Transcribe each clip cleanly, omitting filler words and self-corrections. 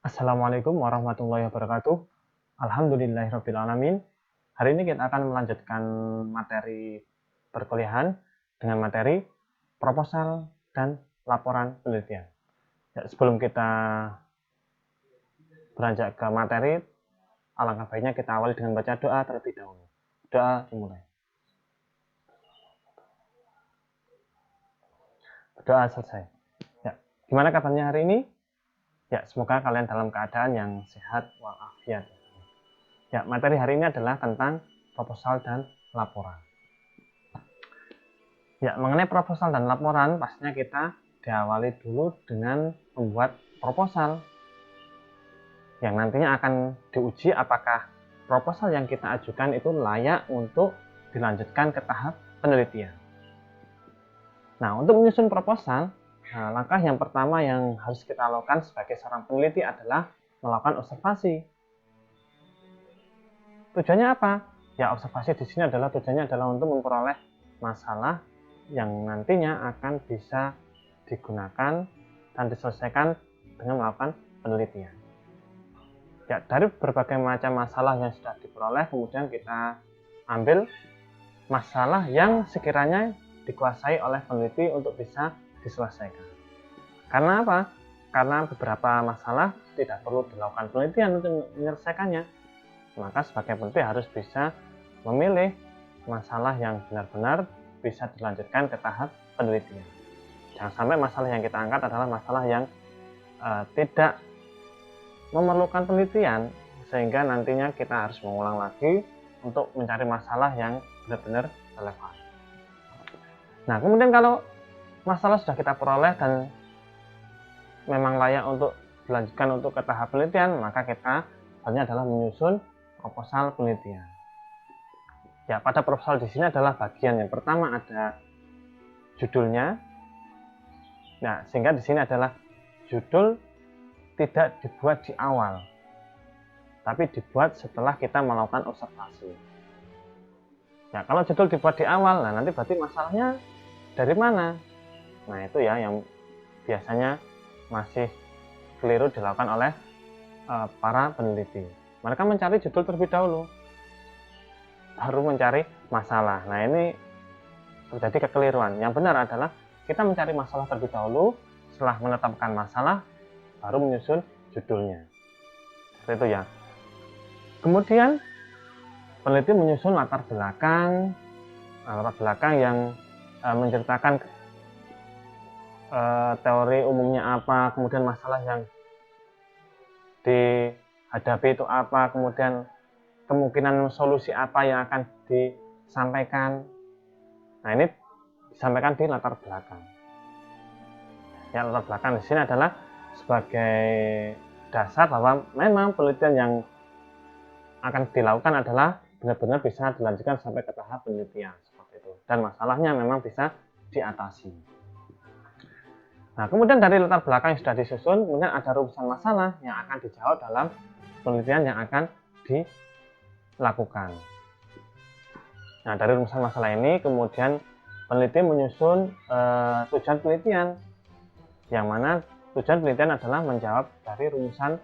Assalamualaikum warahmatullahi wabarakatuh. Alhamdulillahirabbil alamin. Hari ini kita akan melanjutkan materi perkuliahan dengan materi proposal dan laporan penelitian. Ya, sebelum kita beranjak ke materi, alangkah baiknya kita awali dengan baca doa terlebih dahulu. Doa dimulai. Doa selesai. Ya, gimana kabarnya hari ini? Ya, semoga kalian dalam keadaan yang sehat walafiat. Ya, materi hari ini adalah tentang proposal dan laporan. Ya, mengenai proposal dan laporan, pastinya kita diawali dulu dengan membuat proposal yang nantinya akan diuji apakah proposal yang kita ajukan itu layak untuk dilanjutkan ke tahap penelitian. Nah, untuk menyusun proposal, langkah yang pertama yang harus kita lakukan sebagai seorang peneliti adalah melakukan observasi. Tujuannya apa? Ya, observasi di sini tujuannya adalah untuk memperoleh masalah yang nantinya akan bisa digunakan dan diselesaikan dengan melakukan penelitian. Ya, dari berbagai macam masalah yang sudah diperoleh, kemudian kita ambil masalah yang sekiranya dikuasai oleh peneliti untuk bisa diselesaikan. Karena apa? Karena beberapa masalah tidak perlu dilakukan penelitian untuk menyelesaikannya. Maka sebagai peneliti harus bisa memilih masalah yang benar-benar bisa dilanjutkan ke tahap penelitian. Jangan sampai masalah yang kita angkat adalah masalah yang tidak memerlukan penelitian, sehingga nantinya kita harus mengulang lagi untuk mencari masalah yang benar-benar relevan. Nah, kemudian kalau masalah sudah kita peroleh dan memang layak untuk dilanjutkan untuk ke tahap penelitian, maka kita selanjutnya adalah menyusun proposal penelitian. Ya, pada proposal di sini adalah bagian yang pertama ada judulnya. Nah, sehingga di sini adalah judul tidak dibuat di awal, tapi dibuat setelah kita melakukan observasi. Ya, kalau judul dibuat di awal, nah nanti berarti masalahnya dari mana? Nah, itu ya yang biasanya masih keliru dilakukan oleh para peneliti. Mereka mencari judul terlebih dahulu, baru mencari masalah. Nah, ini terjadi kekeliruan. Yang benar adalah kita mencari masalah terlebih dahulu, setelah menetapkan masalah, baru menyusun judulnya. Seperti itu ya. Kemudian peneliti menyusun latar belakang yang menceritakan teori umumnya apa, kemudian masalah yang dihadapi itu apa, kemudian kemungkinan solusi apa yang akan disampaikan. Nah, ini disampaikan di latar belakang. Ya, latar belakang di sini adalah sebagai dasar bahwa memang penelitian yang akan dilakukan adalah benar-benar bisa dilanjutkan sampai ke tahap penelitian seperti itu, dan masalahnya memang bisa diatasi. Nah, kemudian dari latar belakang yang sudah disusun, kemudian ada rumusan masalah yang akan dijawab dalam penelitian yang akan dilakukan. Nah, dari rumusan masalah ini kemudian peneliti menyusun tujuan penelitian, yang mana tujuan penelitian adalah menjawab dari rumusan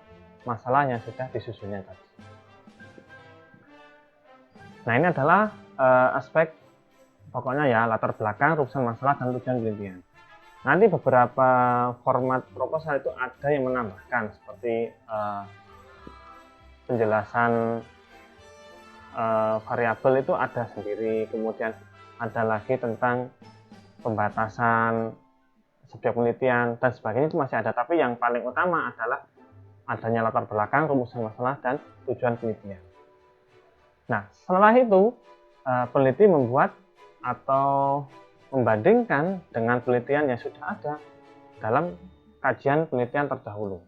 masalah yang sudah disusunnya tadi. Nah, ini adalah aspek pokoknya ya, latar belakang, rumusan masalah, dan tujuan penelitian. Nanti beberapa format proposal itu ada yang menambahkan seperti penjelasan variabel itu ada sendiri, kemudian ada lagi tentang pembatasan subjek penelitian dan sebagainya, itu masih ada. Tapi yang paling utama adalah adanya latar belakang, rumusan masalah, dan tujuan penelitian. Nah, setelah itu peneliti membuat atau membandingkan dengan penelitian yang sudah ada dalam kajian penelitian terdahulu.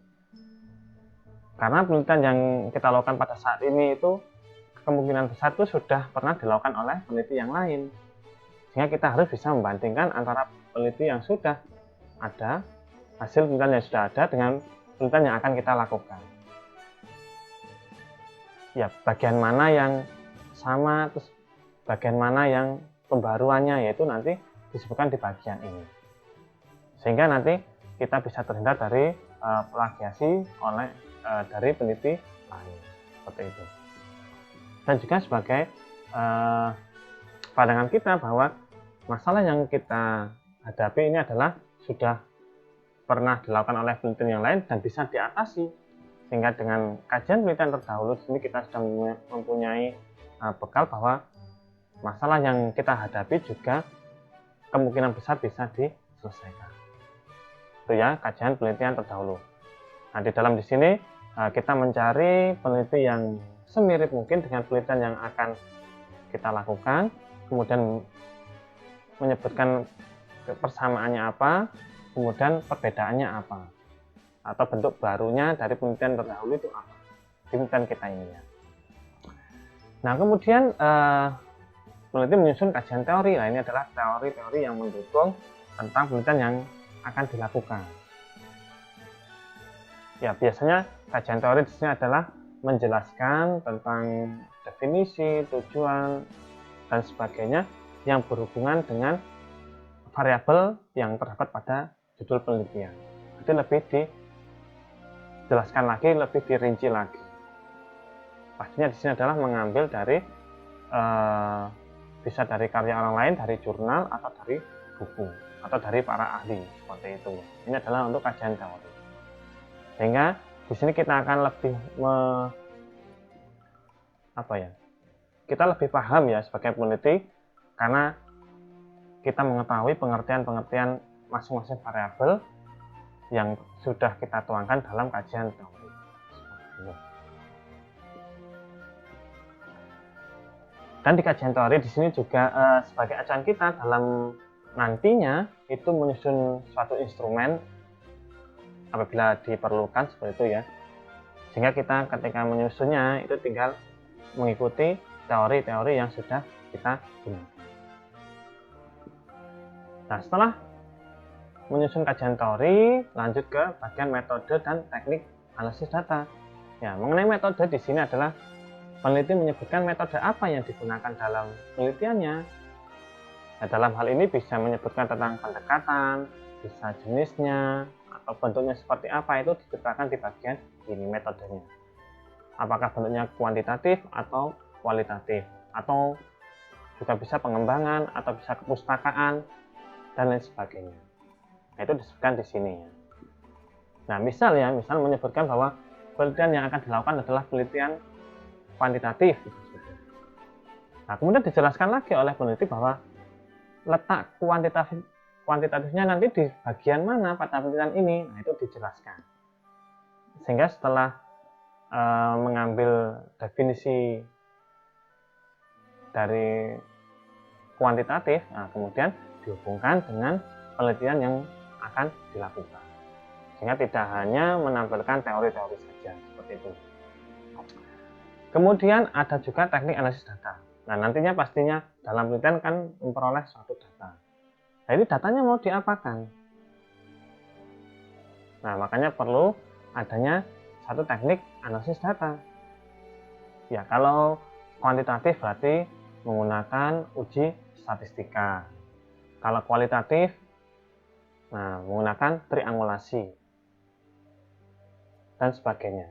Karena penelitian yang kita lakukan pada saat ini itu kemungkinan besar itu sudah pernah dilakukan oleh peneliti yang lain. Sehingga kita harus bisa membandingkan antara peneliti yang sudah ada, hasil penelitian yang sudah ada, dengan penelitian yang akan kita lakukan. Ya, bagian mana yang sama, terus bagian mana yang pembaruannya, yaitu nanti disebutkan di bagian ini. Sehingga nanti kita bisa terhindar dari plagiasi oleh dari peneliti lain, seperti itu. Dan juga sebagai pandangan kita bahwa masalah yang kita hadapi ini adalah sudah pernah dilakukan oleh penelitian yang lain dan bisa diatasi, sehingga dengan kajian penelitian terdahulu di sini kita sudah mempunyai bekal bahwa masalah yang kita hadapi juga kemungkinan besar bisa diselesaikan. Itu ya kajian penelitian terdahulu. Nah, di dalam di sini kita mencari peneliti yang semirip mungkin dengan penelitian yang akan kita lakukan, kemudian menyebutkan persamaannya apa, kemudian perbedaannya apa, atau bentuk barunya dari penelitian terdahulu itu apa, penelitian kita ini ya. Nah, kemudian peneliti menyusun kajian teori. Nah, ini adalah teori-teori yang mendukung tentang penelitian yang akan dilakukan. Ya, biasanya kajian teori di sini adalah menjelaskan tentang definisi, tujuan, dan sebagainya yang berhubungan dengan variabel yang terdapat pada judul penelitian. Itu lebih dijelaskan lagi, lebih dirinci lagi. Pastinya di sini adalah mengambil dari bisa dari karya orang lain, dari jurnal, atau dari buku, atau dari para ahli, seperti itu. Ini adalah untuk kajian teori. Sehingga di sini kita akan lebih kita lebih paham ya sebagai peneliti, karena kita mengetahui pengertian-pengertian masing-masing variabel yang sudah kita tuangkan dalam kajian teori. Dan di kajian teori di sini juga sebagai acuan kita dalam nantinya itu menyusun suatu instrumen apabila diperlukan, seperti itu ya. Sehingga kita ketika menyusunnya itu tinggal mengikuti teori-teori yang sudah kita gunakan. Nah, setelah menyusun kajian teori, lanjut ke bagian metode dan teknik analisis data. Ya, mengenai metode di sini adalah peneliti menyebutkan metode apa yang digunakan dalam penelitiannya. Nah, dalam hal ini bisa menyebutkan tentang pendekatan, bisa jenisnya, atau bentuknya seperti apa, itu diceritakan di bagian ini metodenya. Apakah bentuknya kuantitatif atau kualitatif, atau juga bisa pengembangan, atau bisa kepustakaan, dan lain sebagainya. Nah, itu disebutkan di sini ya. Nah, misal menyebutkan bahwa penelitian yang akan dilakukan adalah penelitian kuantitatif. Nah, kemudian dijelaskan lagi oleh peneliti bahwa letak kuantitatifnya nanti di bagian mana pada penelitian ini. Nah, itu dijelaskan. Sehingga setelah mengambil definisi dari kuantitatif, nah, kemudian dihubungkan dengan penelitian yang akan dilakukan, sehingga tidak hanya menampilkan teori-teori saja, seperti itu. Kemudian ada juga teknik analisis data. Nah, nantinya pastinya dalam penelitian kan memperoleh suatu data. Nah, ini datanya mau diapakan? Nah, makanya perlu adanya satu teknik analisis data. Ya, kalau kuantitatif berarti menggunakan uji statistika. Kalau kualitatif, nah, menggunakan triangulasi dan sebagainya.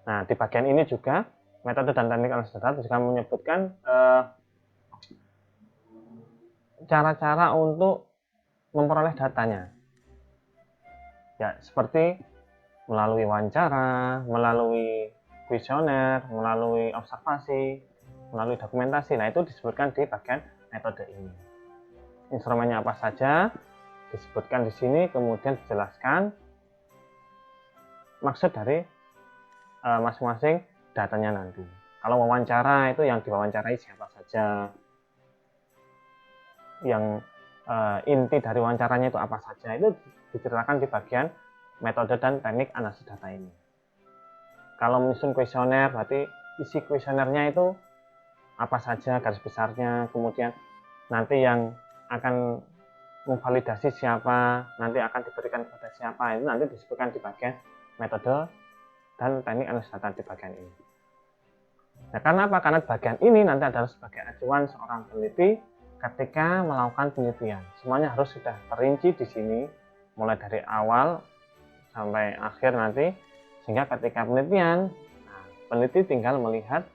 Nah, di bagian ini juga metode dan teknik analisis data juga menyebutkan cara-cara untuk memperoleh datanya. Ya, seperti melalui wawancara, melalui kuesioner, melalui observasi, melalui dokumentasi. Nah, itu disebutkan di bagian metode ini. Instrumennya apa saja disebutkan di sini, kemudian dijelaskan maksud dari masing-masing datanya nanti. Kalau wawancara itu yang diwawancarai siapa saja, yang inti dari wawancaranya itu apa saja, itu diceritakan di bagian metode dan teknik analisis data ini. Kalau menyusun kuesioner, berarti isi kuesionernya itu apa saja garis besarnya, kemudian nanti yang akan memvalidasi siapa, nanti akan diberikan kepada siapa, itu nanti disebutkan di bagian metode dan teknik analisis data di bagian ini. Nah, karena apa? Karena bagian ini nanti adalah sebagai acuan seorang peneliti ketika melakukan penelitian. Semuanya harus sudah terinci di sini, mulai dari awal sampai akhir nanti, sehingga ketika penelitian, nah, peneliti tinggal melihat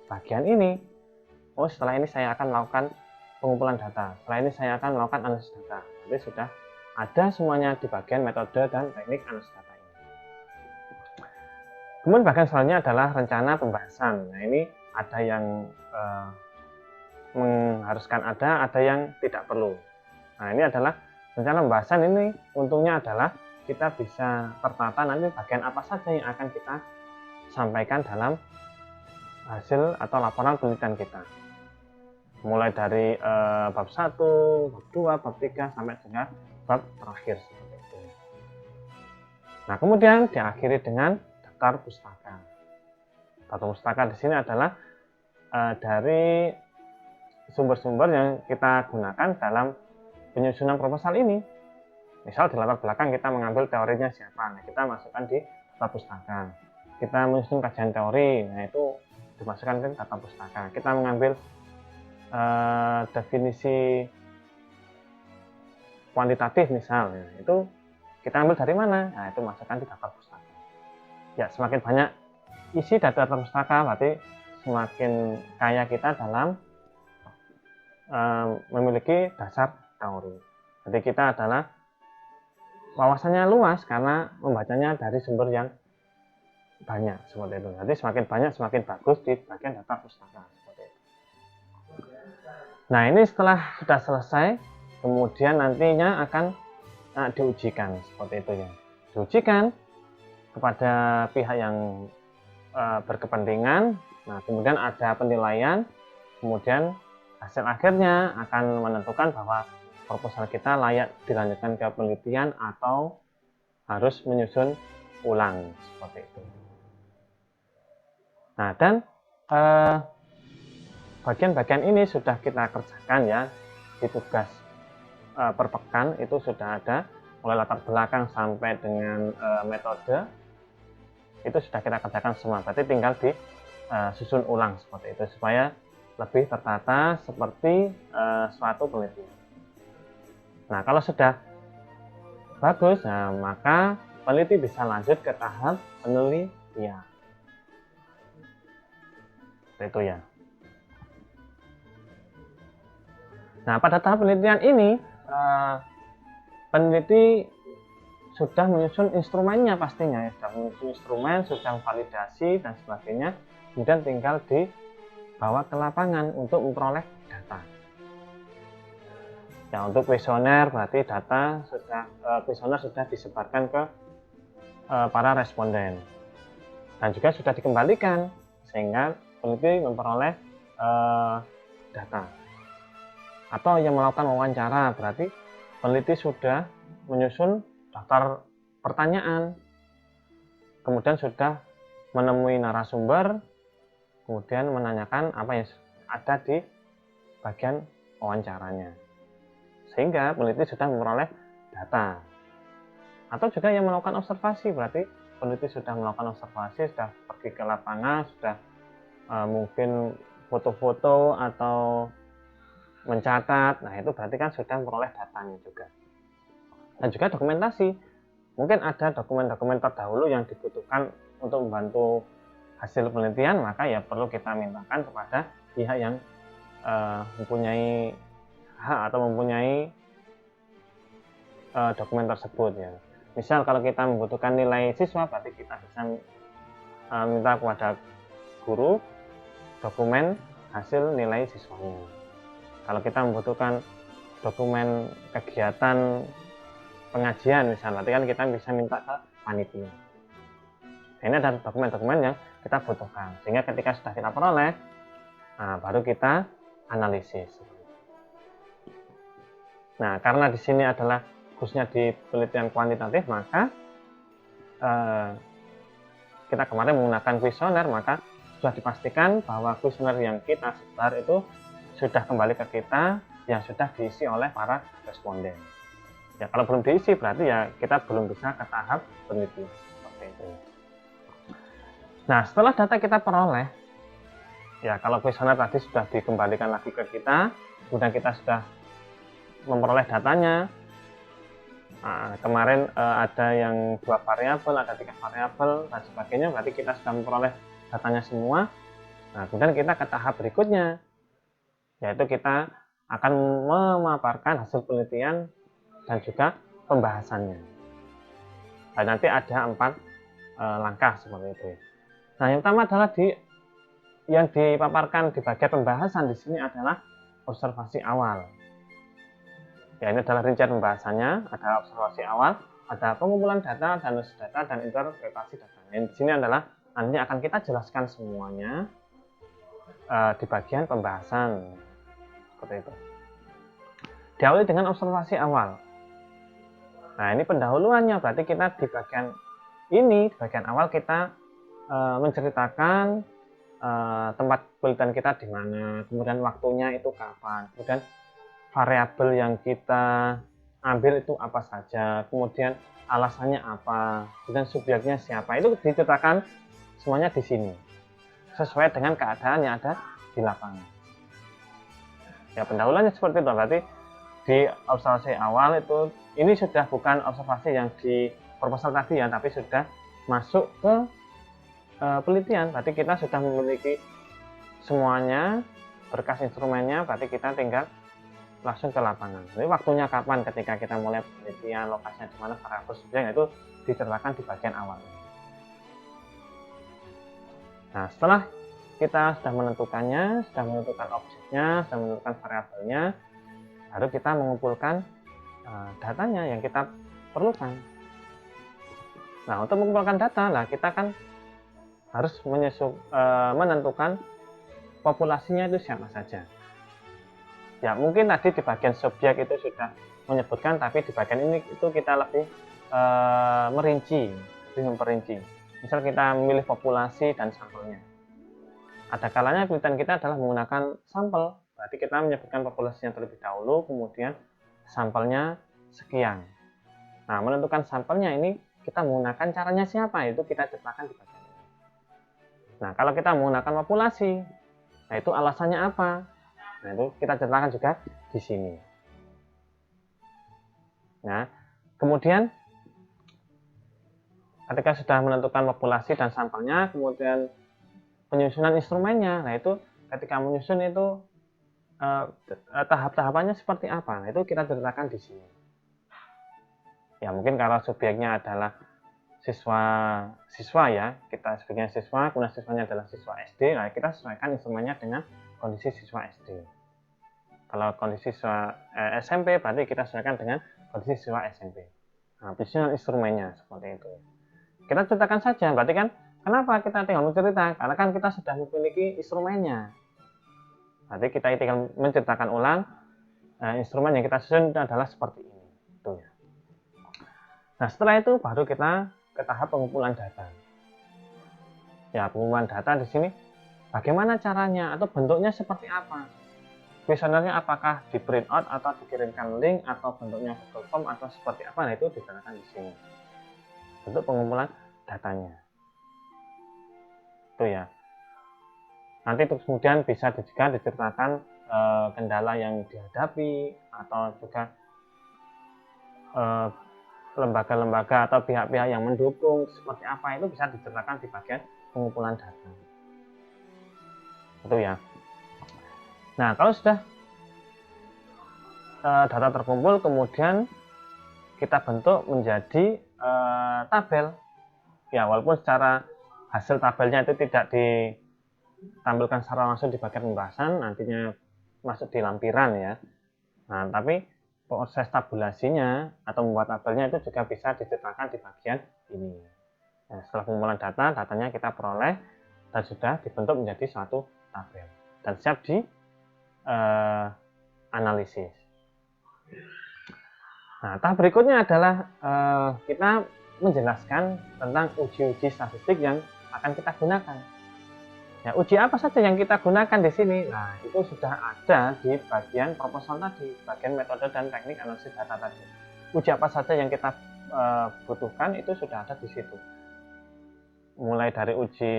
bagian ini. Oh, setelah ini saya akan melakukan pengumpulan data, setelah ini saya akan melakukan analisis data. Jadi sudah ada semuanya di bagian metode dan teknik analisis data ini. Kemudian bagian selanjutnya adalah rencana pembahasan. Nah, ini ada yang mengharuskan ada yang tidak perlu. Nah, ini adalah rencana pembahasan. Ini untungnya adalah kita bisa tertata nanti bagian apa saja yang akan kita sampaikan dalam hasil atau laporan penelitian kita. Mulai dari bab 1, bab 2, bab 3 sampai dengan bab terakhir seperti itu. Nah, kemudian diakhiri dengan daftar pustaka. Daftar pustaka di sini adalah dari sumber-sumber yang kita gunakan dalam penyusunan proposal ini. Misal di latar belakang kita mengambil teorinya siapa, nah kita masukkan di daftar pustaka. Kita menyusun kajian teori, nah itu dimasukkan ke daftar pustaka. Kita mengambil definisi kuantitatif misalnya, itu kita ambil dari mana? Nah, itu masukkan di daftar pustaka. Ya, semakin banyak isi daftar pustaka, berarti semakin kaya kita dalam memiliki dasar teori. Jadi kita adalah wawasannya luas karena membacanya dari sumber yang banyak seperti itu. Jadi semakin banyak semakin bagus di bagian daftar pustaka seperti itu. Nah, ini setelah sudah selesai, kemudian nantinya akan diujikan seperti itu ya. Diujikan kepada pihak yang berkepentingan. Nah, kemudian ada penilaian, kemudian hasil akhirnya akan menentukan bahwa proposal kita layak dilanjutkan ke penelitian atau harus menyusun ulang seperti itu. Nah, dan bagian-bagian ini sudah kita kerjakan ya di tugas per pekan, itu sudah ada mulai latar belakang sampai dengan metode itu sudah kita kerjakan semua. Berarti tinggal disusun ulang seperti itu supaya lebih tertata seperti suatu penelitian. Nah, kalau sudah bagus, nah, maka peneliti bisa lanjut ke tahap penelitian. Itu ya. Nah, pada tahap penelitian ini, peneliti sudah menyusun instrumennya pastinya, ya. Sudah menyusun instrumen, sudah validasi dan sebagainya, kemudian tinggal dibawa ke lapangan untuk memperoleh data. Ya, untuk kuesioner berarti data kuesioner sudah disebarkan ke para responden dan juga sudah dikembalikan sehingga peneliti memperoleh data. Atau yang melakukan wawancara berarti peneliti sudah menyusun daftar pertanyaan, kemudian sudah menemui narasumber, kemudian menanyakan apa yang ada di bagian wawancaranya, sehingga peneliti sudah memperoleh data. Atau juga yang melakukan observasi, berarti peneliti sudah melakukan observasi, sudah pergi ke lapangan, sudah mungkin foto-foto atau mencatat. Nah, itu berarti kan sudah memperoleh datanya juga. Dan juga dokumentasi, mungkin ada dokumen-dokumen terdahulu yang dibutuhkan untuk membantu hasil penelitian, maka ya perlu kita mintakan kepada pihak yang mempunyai hak atau mempunyai dokumen tersebut ya. Misal kalau kita membutuhkan nilai siswa, berarti kita bisa minta kepada guru dokumen hasil nilai siswanya. Kalau kita membutuhkan dokumen kegiatan pengajian misalnya, berarti kan kita bisa minta ke panitia. Nah, ini adalah dokumen-dokumen yang kita butuhkan, sehingga ketika sudah kita peroleh, baru kita analisis. Nah, karena di sini adalah khususnya di penelitian kuantitatif, maka kita kemarin menggunakan kuesioner, maka sudah dipastikan bahwa kuesioner yang kita sebar itu sudah kembali ke kita, yang sudah diisi oleh para responden. Ya, kalau belum diisi berarti ya kita belum bisa ke tahap penelitian seperti itu. Nah, setelah data kita peroleh, ya kalau kuesioner tadi sudah dikembalikan lagi ke kita, kemudian kita sudah memperoleh datanya, Kemarin ada yang 2 variabel, ada 3 variabel dan sebagainya, berarti kita sudah memperoleh datanya semua. Nah, kemudian kita ke tahap berikutnya, yaitu kita akan memaparkan hasil penelitian dan juga pembahasannya. Nah, nanti ada 4 langkah seperti itu. Nah, yang pertama adalah yang dipaparkan di bagian pembahasan di sini adalah observasi awal. Ya, ini adalah rincian pembahasannya, ada observasi awal, ada pengumpulan data, analisis data, dan interpretasi data. Yang di sini adalah nanti akan kita jelaskan semuanya di bagian pembahasan seperti itu. Diawali dengan observasi awal. Nah, ini pendahuluannya, berarti kita di bagian awal kita menceritakan tempat penelitian kita di mana, kemudian waktunya itu kapan, kemudian variabel yang kita ambil itu apa saja, kemudian alasannya apa, dan subjeknya siapa, itu diceritakan semuanya di sini sesuai dengan keadaan yang ada di lapangan. Ya, pendahuluannya seperti itu. Berarti di observasi awal itu ini sudah bukan observasi yang di proposal tadi ya, tapi sudah masuk ke penelitian. Berarti kita sudah memiliki semuanya, berkas instrumennya, berarti kita tinggal langsung ke lapangan. Jadi waktunya kapan ketika kita mulai penelitian, lokasinya di mana, variabel subjek, itu diceritakan di bagian awal. Nah, setelah kita sudah menentukannya, sudah menentukan objeknya, sudah menentukan variabelnya, baru kita mengumpulkan datanya yang kita perlukan. Nah, untuk mengumpulkan data, kita kan harus menentukan populasinya itu siapa saja. Ya, mungkin tadi di bagian subjek itu sudah menyebutkan, tapi di bagian ini itu kita lebih memperinci. Misal kita memilih populasi dan sampelnya. Ada kalanya penelitian kita adalah menggunakan sampel, berarti kita menyebutkan populasinya terlebih dahulu, kemudian sampelnya sekian. Nah, menentukan sampelnya ini kita menggunakan caranya siapa, itu kita ceritakan di bagian ini. Nah, kalau kita menggunakan populasi, nah itu alasannya apa? Nah, itu kita ceritakan juga di sini. Nah, kemudian ketika sudah menentukan populasi dan sampelnya, kemudian penyusunan instrumennya. Nah, itu ketika menyusun itu tahap-tahapannya seperti apa? Nah, itu kita ceritakan di sini. Ya, mungkin kalau subjeknya adalah siswa ya, kita sebagai siswa, kemudian siswanya adalah siswa SD, nah kita sesuaikan instrumennya dengan kondisi siswa SD. Kalau kondisi siswa SMP, berarti kita sesuaikan dengan kondisi siswa SMP. Nah, penyusunan instrumennya seperti itu. Kita ceritakan saja, berarti kan kenapa kita tinggal mencerita? Karena kan kita sudah memiliki instrumennya. Berarti kita tinggal menceritakan ulang instrumen yang kita susun adalah seperti ini. Itu ya. Nah, setelah itu baru kita ke tahap pengumpulan data. Ya, pengumpulan data di sini bagaimana caranya atau bentuknya seperti apa? Kuesionernya apakah di print out atau dikirimkan link atau bentuknya Google Form atau seperti apa? Nah, itu diterangkan di sini. Bentuk pengumpulan datanya. Itu ya. Nanti kemudian bisa juga diceritakan kendala yang dihadapi atau juga lembaga-lembaga atau pihak-pihak yang mendukung seperti apa, itu bisa diceritakan di bagian pengumpulan data. Itu ya. Nah, kalau sudah data terkumpul, kemudian kita bentuk menjadi tabel. Ya, walaupun secara hasil tabelnya itu tidak ditampilkan secara langsung di bagian pembahasan, nantinya masuk di lampiran ya. Nah, tapi proses tabulasinya atau membuat tabelnya itu juga bisa diceritakan di bagian ini. Nah, setelah pengumpulan data, datanya kita peroleh dan sudah dibentuk menjadi suatu tabel dan siap di analisis. Nah, tahap berikutnya adalah kita menjelaskan tentang uji-uji statistik yang akan kita gunakan. Ya, uji apa saja yang kita gunakan di sini? Nah, itu sudah ada di bagian proposal tadi, bagian metode dan teknik analisis data tadi. Uji apa saja yang kita butuhkan itu sudah ada di situ. Mulai dari uji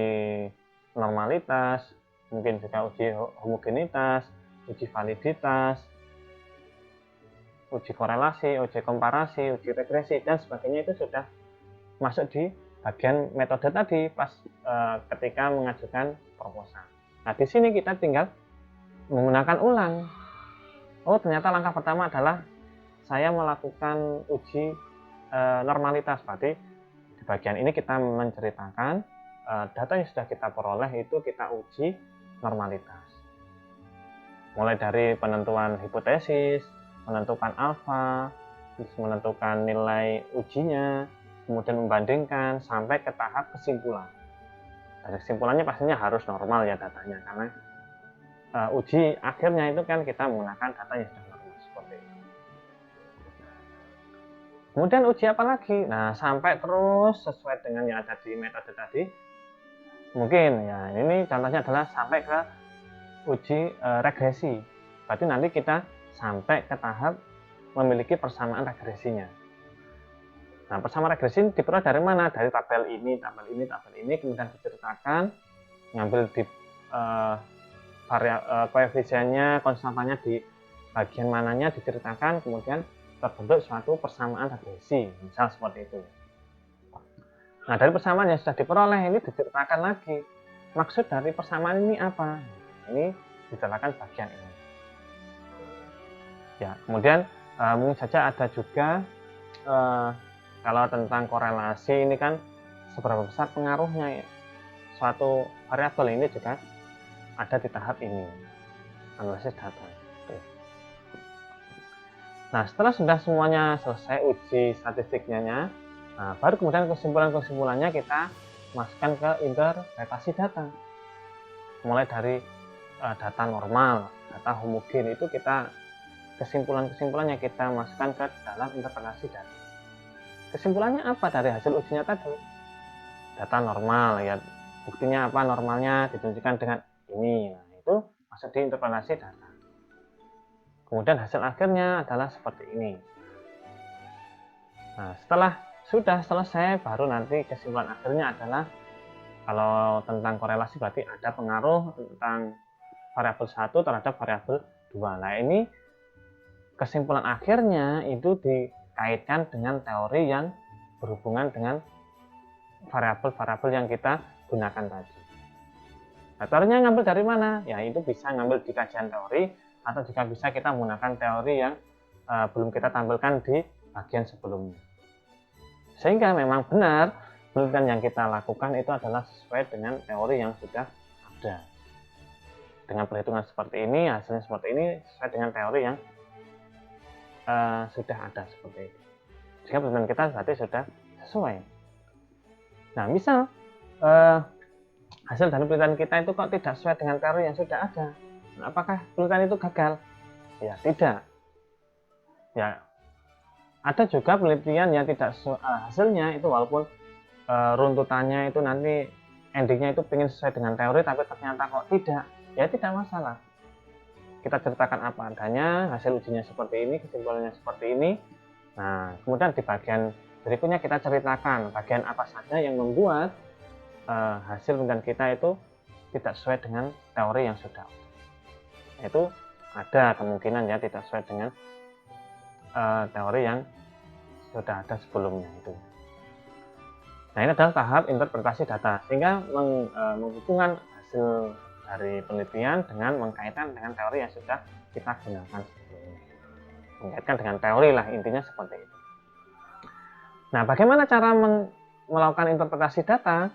normalitas, mungkin juga uji homogenitas, uji validitas, uji korelasi, uji komparasi, uji regresi, dan sebagainya itu sudah masuk di bagian metode tadi pas ketika mengajukan proposal. Nah, di sini kita tinggal menggunakan ulang. Oh, ternyata langkah pertama adalah saya melakukan uji normalitas. Berarti di bagian ini kita menceritakan data yang sudah kita peroleh itu kita uji normalitas. Mulai dari penentuan hipotesis, menentukan alfa, terus menentukan nilai ujinya, kemudian membandingkan sampai ke tahap kesimpulan. Dan kesimpulannya pastinya harus normal ya datanya, karena uji akhirnya itu kan kita menggunakan data yang sudah normal seperti itu. Kemudian uji apa lagi? Nah, sampai terus sesuai dengan yang ada di metode tadi. Mungkin ya ini contohnya adalah sampai ke uji regresi. Berarti nanti kita sampai ke tahap memiliki persamaan regresinya. Nah, persamaan regresi diperoleh dari mana? Dari tabel ini, kemudian diceritakan, ngambil di koefisiennya, konstantanya di bagian mananya diceritakan, kemudian terbentuk suatu persamaan regresi, misal seperti itu. Nah, dari persamaan yang sudah diperoleh ini diceritakan lagi. Maksud dari persamaan ini apa? Ini diceritakan bagian ini. Ya, kemudian mungkin saja ada juga kalau tentang korelasi ini kan seberapa besar pengaruhnya ya. Suatu variabel ini juga ada di tahap ini, analisis data. Nah, setelah sudah semuanya selesai uji statistiknya, nah, baru kemudian kesimpulan-kesimpulannya kita masukkan ke interpretasi data. Mulai dari data normal, data homogen itu kita kesimpulannya kita masukkan ke dalam interpretasi data. Kesimpulannya apa dari hasil ujinya tadi? Data normal ya, buktinya apa normalnya ditunjukkan dengan ini. Nah, itu masuk di interpretasi data. Kemudian hasil akhirnya adalah seperti ini. Nah, setelah sudah selesai baru nanti kesimpulan akhirnya adalah kalau tentang korelasi berarti ada pengaruh tentang variabel 1 terhadap variabel 2. Nah, ini kesimpulan akhirnya itu dikaitkan dengan teori yang berhubungan dengan variabel-variabel yang kita gunakan tadi. Nah, teorinya ngambil dari mana? Ya, itu bisa ngambil di kajian teori atau juga bisa kita menggunakan teori yang belum kita tampilkan di bagian sebelumnya. Sehingga memang benar penelitian yang kita lakukan itu adalah sesuai dengan teori yang sudah ada. Dengan perhitungan seperti ini, hasilnya seperti ini, sesuai dengan teori yang sudah ada seperti itu. Sehingga penelitian kita berarti sudah sesuai. Nah, misal hasil dari penelitian kita itu kok tidak sesuai dengan teori yang sudah ada. Nah, apakah penelitian itu gagal? Ya, tidak. Ya, ada juga penelitian yang tidak hasilnya itu walaupun runtutannya itu nanti endingnya itu pengen sesuai dengan teori tapi ternyata kok tidak, ya tidak masalah. Kita ceritakan apa adanya, hasil ujinya seperti ini, kesimpulannya seperti ini. Nah, kemudian di bagian berikutnya kita ceritakan bagian apa saja yang membuat hasil penelitian kita itu tidak sesuai dengan teori yang sudah. Itu ada kemungkinan ya tidak sesuai dengan teori yang sudah ada sebelumnya itu. Nah, ini adalah tahap interpretasi data, sehingga menghubungkan hasil dari penelitian dengan mengkaitkan dengan teori yang sudah kita gunakan sebelumnya. Mengkaitkan dengan teori lah, intinya seperti itu. Nah, bagaimana cara melakukan interpretasi data?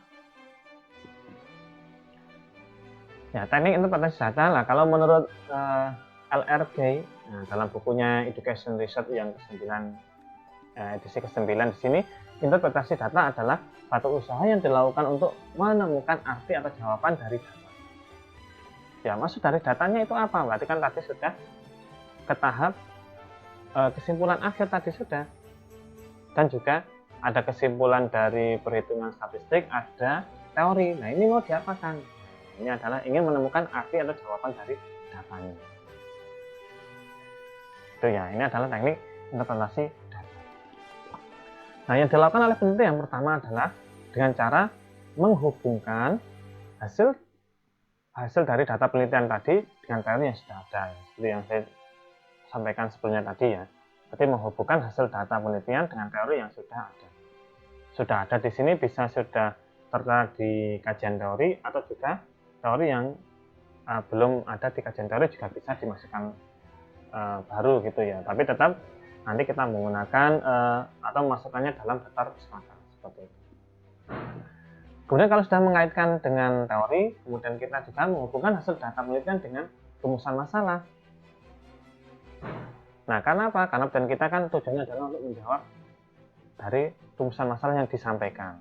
Ya, teknik interpretasi data lah, kalau menurut LRG, nah, dalam bukunya Education Research yang ke-9, edisi ke-9 di sini, interpretasi data adalah suatu usaha yang dilakukan untuk menemukan arti atau jawaban dari data. Ya, maksud dari datanya itu apa? Berarti kan tadi sudah ke tahap kesimpulan akhir tadi sudah. Dan juga ada kesimpulan dari perhitungan statistik, ada teori. Nah, ini mau diapakan? Ini adalah ingin menemukan arti atau jawaban dari datanya. Itu ya, ini adalah teknik interpretasi data. Nah, yang dilakukan oleh peneliti yang pertama adalah dengan cara menghubungkan hasil dari data penelitian tadi dengan teori yang sudah ada, seperti yang saya sampaikan sebelumnya tadi ya. Jadi menghubungkan hasil data penelitian dengan teori yang sudah ada. Sudah ada di sini bisa sudah tertera di kajian teori, atau juga teori yang belum ada di kajian teori juga bisa dimasukkan baru gitu ya. Tapi tetap nanti kita menggunakan atau memasukkannya dalam daftar pustaka seperti itu. Kemudian kalau sudah mengaitkan dengan teori, kemudian kita juga menghubungkan hasil data penelitian dengan rumusan masalah. Nah, karena apa? Karena penelitian kita kan tujuannya adalah untuk menjawab dari rumusan masalah yang disampaikan.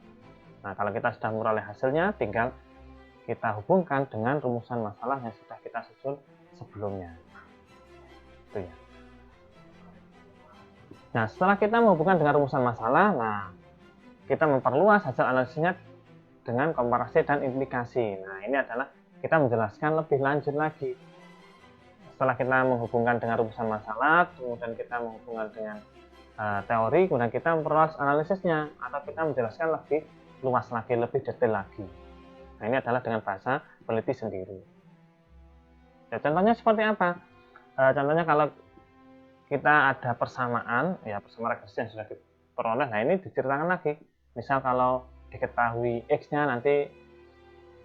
Nah, kalau kita sudah memperoleh hasilnya, tinggal kita hubungkan dengan rumusan masalah yang sudah kita susun sebelumnya. Itu ya. Nah, setelah kita menghubungkan dengan rumusan masalah, nah kita memperluas hasil analisisnya dengan komparasi dan implikasi. Nah, ini adalah kita menjelaskan lebih lanjut lagi. Setelah kita menghubungkan dengan rumusan masalah, kemudian kita menghubungkan dengan teori, kemudian kita memperluas analisisnya, atau kita menjelaskan lebih luas lagi, lebih detail lagi. Nah, ini adalah dengan bahasa peneliti sendiri. Ya, contohnya seperti apa? Contohnya kalau kita ada persamaan, ya persamaan regresi yang sudah diperoleh, nah ini diceritakan lagi. Misal kalau diketahui X-nya, nanti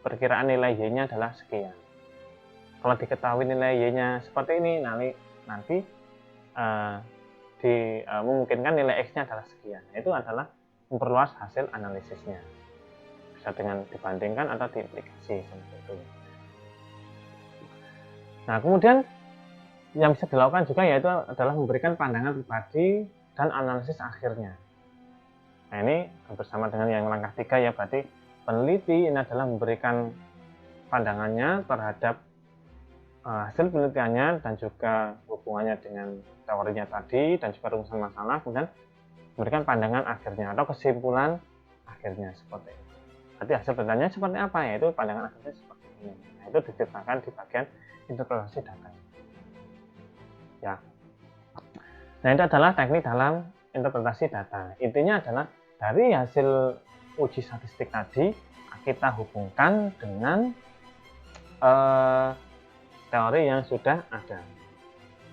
perkiraan nilai Y-nya adalah sekian. Kalau diketahui nilai Y-nya seperti ini, nanti memungkinkan nilai X-nya adalah sekian. Itu adalah memperluas hasil analisisnya. Bisa dengan dibandingkan atau diimplikasi seperti itu. Nah, kemudian yang bisa dilakukan juga yaitu adalah memberikan pandangan pribadi dan analisis akhirnya. Nah, ini bersama dengan yang langkah 3 ya, berarti peneliti ini adalah memberikan pandangannya terhadap hasil penelitiannya dan juga hubungannya dengan teorinya tadi dan juga rumusan masalah, kemudian memberikan pandangan akhirnya atau kesimpulan akhirnya seperti itu. Berarti hasil penelitiannya seperti apa? Yaitu pandangan akhirnya seperti ini. Nah, itu diceritakan di bagian interpretasi data. Ya. Nah, itu adalah teknik dalam interpretasi data. Intinya adalah dari hasil uji statistik tadi kita hubungkan dengan teori yang sudah ada.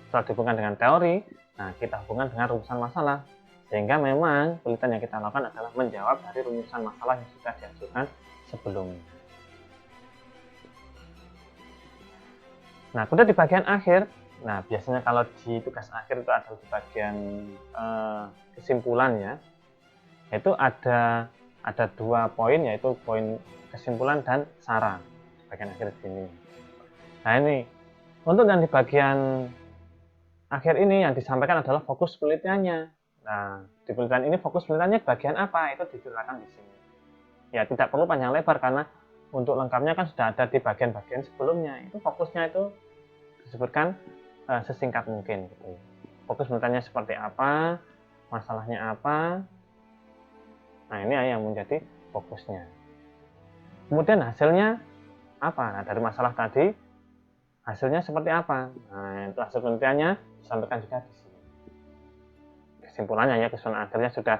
Setelah dihubungkan dengan teori, nah kita hubungkan dengan rumusan masalah. Sehingga memang penelitian yang kita lakukan adalah menjawab dari rumusan masalah yang sudah diajukan sebelumnya. Nah, kemudian di bagian akhir, nah biasanya kalau di tugas akhir itu ada di bagian kesimpulan ya, itu ada 2 poin, yaitu poin kesimpulan dan saran di bagian akhir sini. Nah, ini untuk yang di bagian akhir ini yang disampaikan adalah fokus penelitiannya. Nah, di penelitian ini fokus penelitiannya bagian apa? Itu diceritakan di sini. Ya, tidak perlu panjang lebar karena untuk lengkapnya kan sudah ada di bagian-bagian sebelumnya. Itu fokusnya itu disebutkan sesingkat mungkin gitu. Fokus penelitiannya seperti apa, masalahnya apa. Nah, ini yang menjadi fokusnya. Kemudian hasilnya apa? Nah, dari masalah tadi hasilnya seperti apa? Nah, itu hasil penelitiannya disampaikan juga di sini. Kesimpulannya ya, kesimpulan akhirnya sudah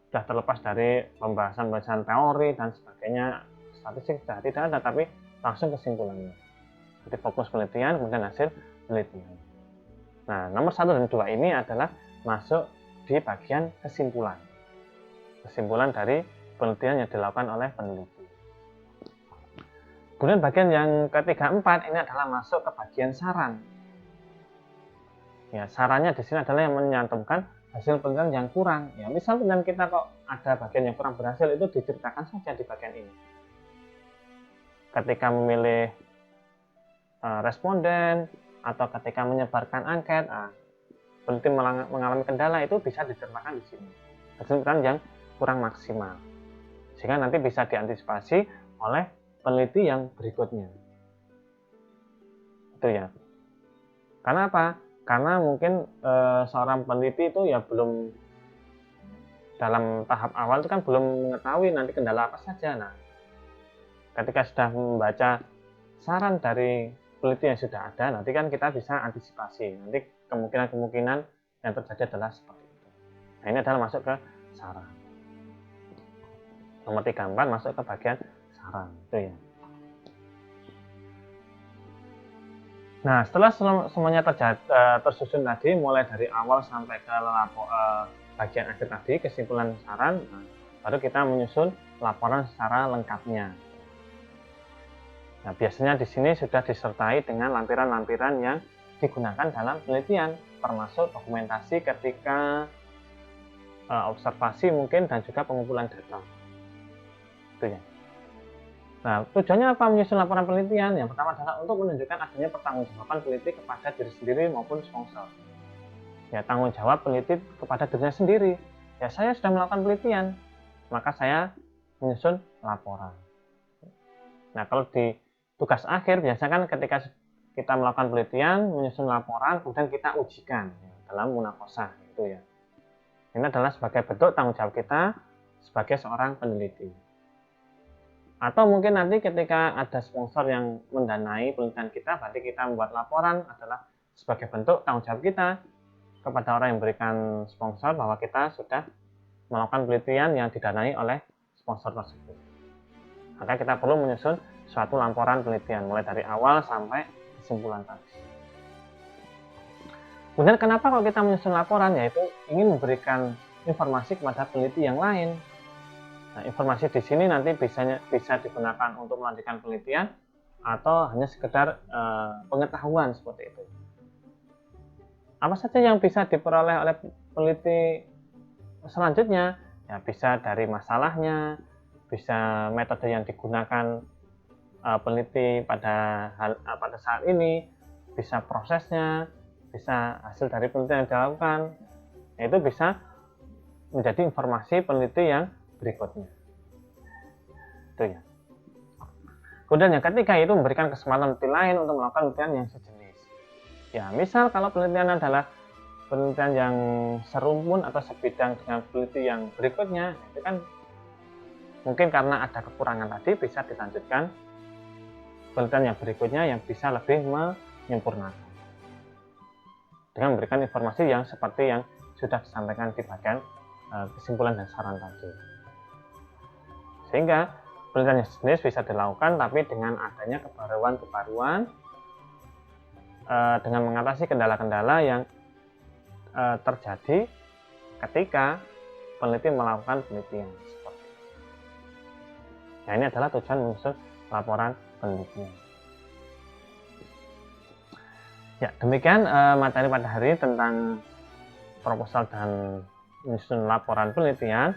terlepas dari pembahasan teori dan sebagainya, statistik sudah tidak ada, tapi langsung kesimpulannya. Jadi fokus penelitian, kemudian hasil penelitian. Nah, nomor 1 dan 2 ini adalah masuk di bagian kesimpulan. Kesimpulan dari penelitian yang dilakukan oleh peneliti. Kemudian bagian yang ketiga, 4 ini adalah masuk ke bagian saran. Ya, sarannya di sini adalah yang menyantumkan hasil penelitian yang kurang. Ya, misal penelitian kita kok ada bagian yang kurang berhasil, itu diceritakan saja di bagian ini. Ketika memilih responden atau ketika menyebarkan angket, peneliti mengalami kendala, itu bisa diceritakan di sini. Hasil penelitian yang kurang maksimal. Sehingga nanti bisa diantisipasi oleh peneliti yang berikutnya. Itu ya. Karena apa? Karena mungkin seorang peneliti itu ya belum, dalam tahap awal itu kan belum mengetahui nanti kendala apa saja. Nah, ketika sudah membaca saran dari peneliti yang sudah ada, nanti kan kita bisa antisipasi. Nanti kemungkinan-kemungkinan yang terjadi adalah seperti itu. Nah, ini adalah masuk ke saran. Nomor 34 masuk ke bagian saran. Itu ya. Nah, setelah semuanya tersusun tadi, mulai dari awal sampai ke bagian akhir tadi, kesimpulan saran, nah, baru kita menyusun laporan secara lengkapnya. Nah, biasanya di sini sudah disertai dengan lampiran-lampiran yang digunakan dalam penelitian, termasuk dokumentasi ketika observasi mungkin dan juga pengumpulan data. Itu ya. Nah, tujuannya apa menyusun laporan penelitian? Yang pertama adalah untuk menunjukkan adanya pertanggungjawaban peneliti kepada diri sendiri maupun sponsor. Ya, tanggung jawab peneliti kepada dirinya sendiri. Ya, saya sudah melakukan penelitian, maka saya menyusun laporan. Nah, kalau di tugas akhir, biasanya kan ketika kita melakukan penelitian, menyusun laporan, kemudian kita ujikan dalam munakosah, gitu ya. Ini adalah sebagai bentuk tanggung jawab kita sebagai seorang peneliti. Atau mungkin nanti ketika ada sponsor yang mendanai penelitian kita, berarti kita membuat laporan adalah sebagai bentuk tanggung jawab kita kepada orang yang memberikan sponsor bahwa kita sudah melakukan penelitian yang didanai oleh sponsor tersebut. Maka kita perlu menyusun suatu laporan penelitian mulai dari awal sampai kesimpulan tadi. Kemudian kenapa kalau kita menyusun laporan, yaitu ingin memberikan informasi kepada peneliti yang lain. Nah, informasi di sini nanti bisa digunakan untuk melanjutkan penelitian atau hanya sekedar pengetahuan seperti itu. Apa saja yang bisa diperoleh oleh peneliti selanjutnya? Ya, bisa dari masalahnya, bisa metode yang digunakan peneliti pada saat ini, bisa prosesnya, bisa hasil dari penelitian yang dilakukan. Itu bisa menjadi informasi peneliti yang berikutnya. Itu ya. Kemudian yang ketiga itu memberikan kesempatan peneliti lain untuk melakukan penelitian yang sejenis. Ya, misal kalau penelitian adalah penelitian yang serumpun atau sebidang dengan peneliti yang berikutnya, itu kan mungkin karena ada kekurangan tadi bisa dilanjutkan penelitian yang berikutnya yang bisa lebih menyempurnakan dengan memberikan informasi yang seperti yang sudah disampaikan di bagian kesimpulan dan saran tadi. Sehingga penelitian yang sejenis bisa dilakukan tapi dengan adanya kebaruan-kebaruan dengan mengatasi kendala-kendala yang terjadi ketika peneliti melakukan penelitian seperti itu. Nah, ini adalah tujuan menyusun laporan penelitian. Ya, demikian materi pada hari ini tentang proposal dan menyusun laporan penelitian.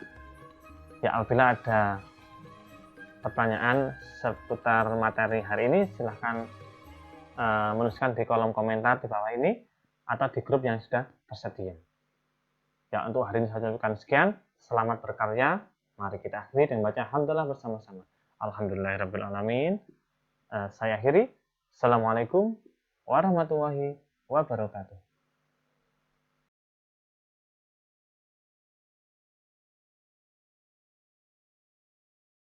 Ya, apabila ada pertanyaan seputar materi hari ini, silahkan menuliskan di kolom komentar di bawah ini atau di grup yang sudah tersedia. Ya, untuk hari ini saya ucapkan sekian. Selamat berkarya. Mari kita akhiri dengan baca alhamdulillah bersama-sama. Alhamdulillahirrabbilalamin. Saya akhiri. Assalamualaikum warahmatullahi wabarakatuh.